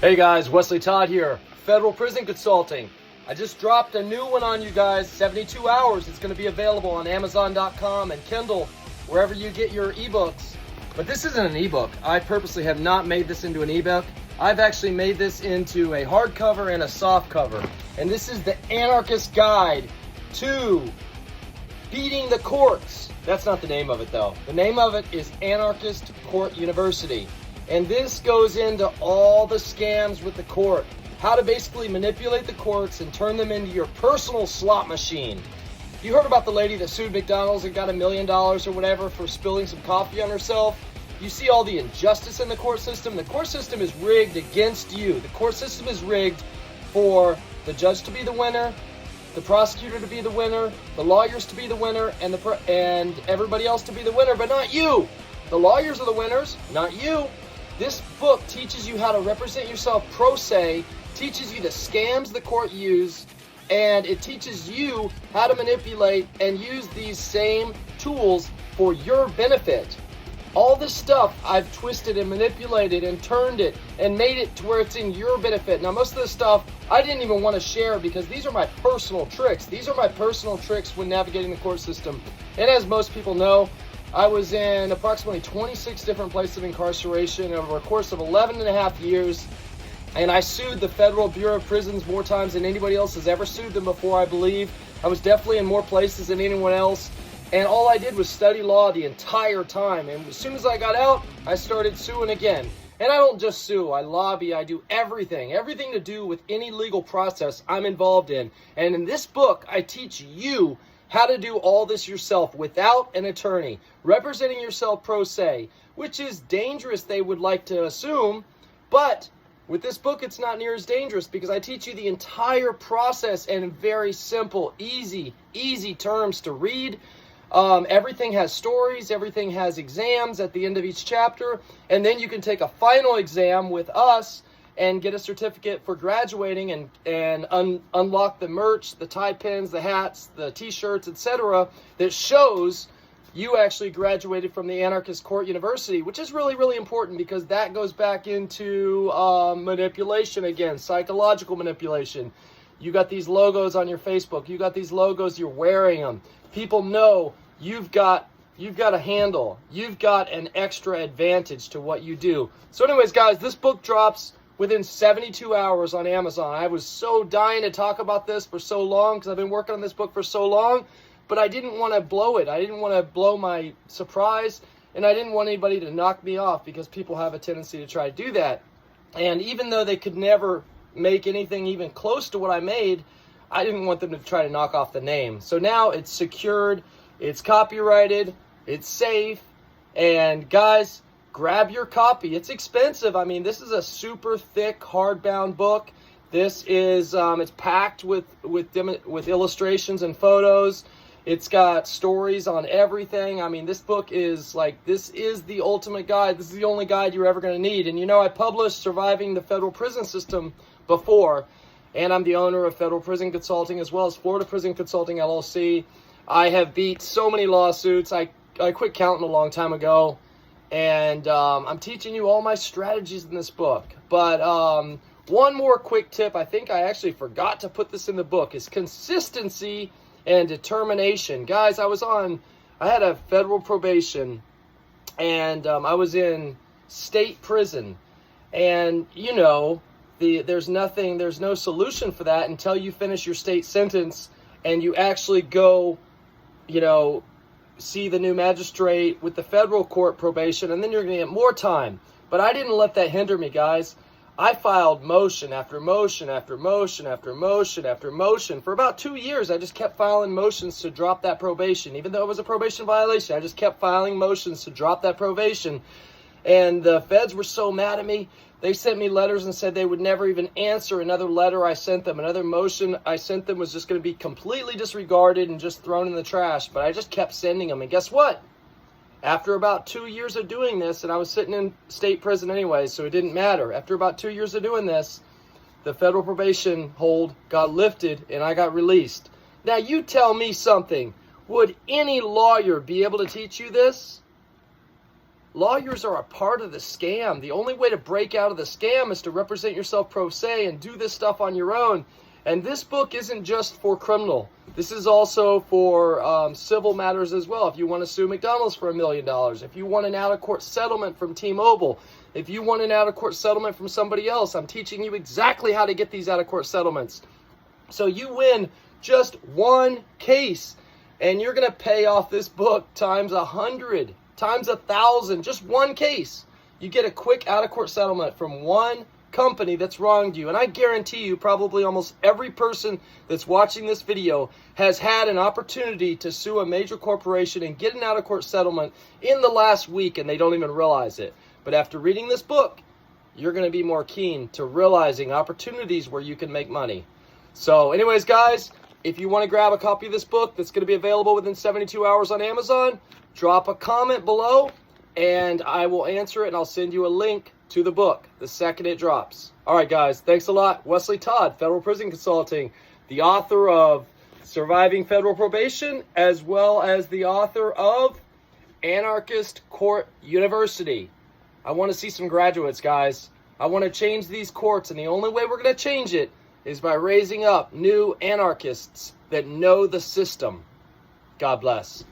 Hey guys, Wesley Todd here, Federal Prison Consulting. I just dropped a new one on you guys, 72 hours. It's going to be available on Amazon.com and Kindle, wherever you get your ebooks. But this isn't an ebook. I purposely have not made this into an ebook. I've actually made this into a hardcover and a softcover. And this is the Anarchist Guide to Beating the Courts. That's not the name of it though. The name of it is Anarchist Court University. And this goes into all the scams with the court. How to basically manipulate the courts and turn them into your personal slot machine. You heard about the lady that sued McDonald's and got $1 million or whatever for spilling some coffee on herself? You see all the injustice in the court system. The court system is rigged against you. The court system is rigged for the judge to be the winner, the prosecutor to be the winner, the lawyers to be the winner, and everybody else to be the winner, but not you. The lawyers are the winners, not you. This book teaches you how to represent yourself pro se, teaches you the scams the court use, and it teaches you how to manipulate and use these same tools for your benefit. All this stuff I've twisted and manipulated and turned it and made it to where it's in your benefit. Now, most of this stuff I didn't even want to share because these are my personal tricks. These are my personal tricks when navigating the court system. And as most people know, I was in approximately 26 different places of incarceration over a course of 11 and a half years. And I sued the Federal Bureau of Prisons more times than anybody else has ever sued them before, I believe. I was definitely in more places than anyone else. And all I did was study law the entire time. And as soon as I got out, I started suing again. And I don't just sue, I lobby, I do everything. Everything to do with any legal process I'm involved in. And in this book, I teach you how to do all this yourself without an attorney, representing yourself pro se, which is dangerous, they would like to assume, but with this book, it's not near as dangerous because I teach you the entire process in very simple, easy terms to read. Everything has stories, everything has exams at the end of each chapter, and then you can take a final exam with us and get a certificate for graduating and unlock the merch, the tie pins, the hats, the t-shirts, etc. that shows you actually graduated from the Anarchist Court University, which is really, really important because that goes back into manipulation again, psychological manipulation. You got these logos on your Facebook. You got these logos, you're wearing them. People know you've got a handle. You've got an extra advantage to what you do. So anyways, guys, this book drops within 72 hours on Amazon. I was so dying to talk about this for so long because I've been working on this book for so long, but I didn't want to blow it. I didn't want to blow my surprise, and I didn't want anybody to knock me off because people have a tendency to try to do that. And even though they could never make anything even close to what I made, I didn't want them to try to knock off the name. So now it's secured, it's copyrighted, it's safe, and guys, grab your copy. It's expensive. I mean, this is a super thick hardbound book. This is it's packed with illustrations and photos. It's got stories on everything. I mean, this book is this is the ultimate guide. This is the only guide you're ever going to need. And you know, I published Surviving the Federal Prison System before, and I'm the owner of Federal Prison Consulting as well as Florida Prison Consulting LLC. I have beat so many lawsuits. I quit counting a long time ago. And I'm teaching you all my strategies in this book. But one more quick tip, I think I actually forgot to put this in the book, is consistency and determination. Guys, I had a federal probation, and I was in state prison. And, you know, there's no solution for that until you finish your state sentence and you actually go, you know, see the new magistrate with the federal court probation, and then you're going to get more time. But I didn't let that hinder me, guys. I filed motion after motion after motion after motion after motion. For about 2 years, I just kept filing motions to drop that probation. Even though it was a probation violation, I just kept filing motions to drop that probation. And the feds were so mad at me, they sent me letters and said they would never even answer another letter I sent them. Another motion I sent them was just going to be completely disregarded and just thrown in the trash. But I just kept sending them. And guess what? After about 2 years of doing this, and I was sitting in state prison anyway, so it didn't matter. After about 2 years of doing this, the federal probation hold got lifted and I got released. Now you tell me something. Would any lawyer be able to teach you this? lawyers are a part of the scam. The only way to break out of the scam is to represent yourself pro se and do this stuff on your own. And this book isn't just for criminal. This is also for civil matters as well. If you want to sue McDonald's for $1 million, if you want an out-of-court settlement from T-Mobile, if you want an out-of-court settlement from somebody else, I'm teaching you exactly how to get these out-of-court settlements. So you win just one case, and you're going to pay off this book times 100, times 1,000, just one case. You get a quick out-of-court settlement from one company that's wronged you. And I guarantee you probably almost every person that's watching this video has had an opportunity to sue a major corporation and get an out-of-court settlement in the last week, and they don't even realize it. But after reading this book, you're going to be more keen to realizing opportunities where you can make money. So anyways, guys, if you want to grab a copy of this book that's going to be available within 72 hours on Amazon, drop a comment below and I will answer it, and I'll send you a link to the book the second it drops. All right, guys, thanks a lot. Wesley Todd, Federal Prison Consulting, the author of Surviving Federal Probation, as well as the author of Anarchist Court University. I want to see some graduates, guys. I want to change these courts, and the only way we're going to change it is by raising up new anarchists that know the system. God bless.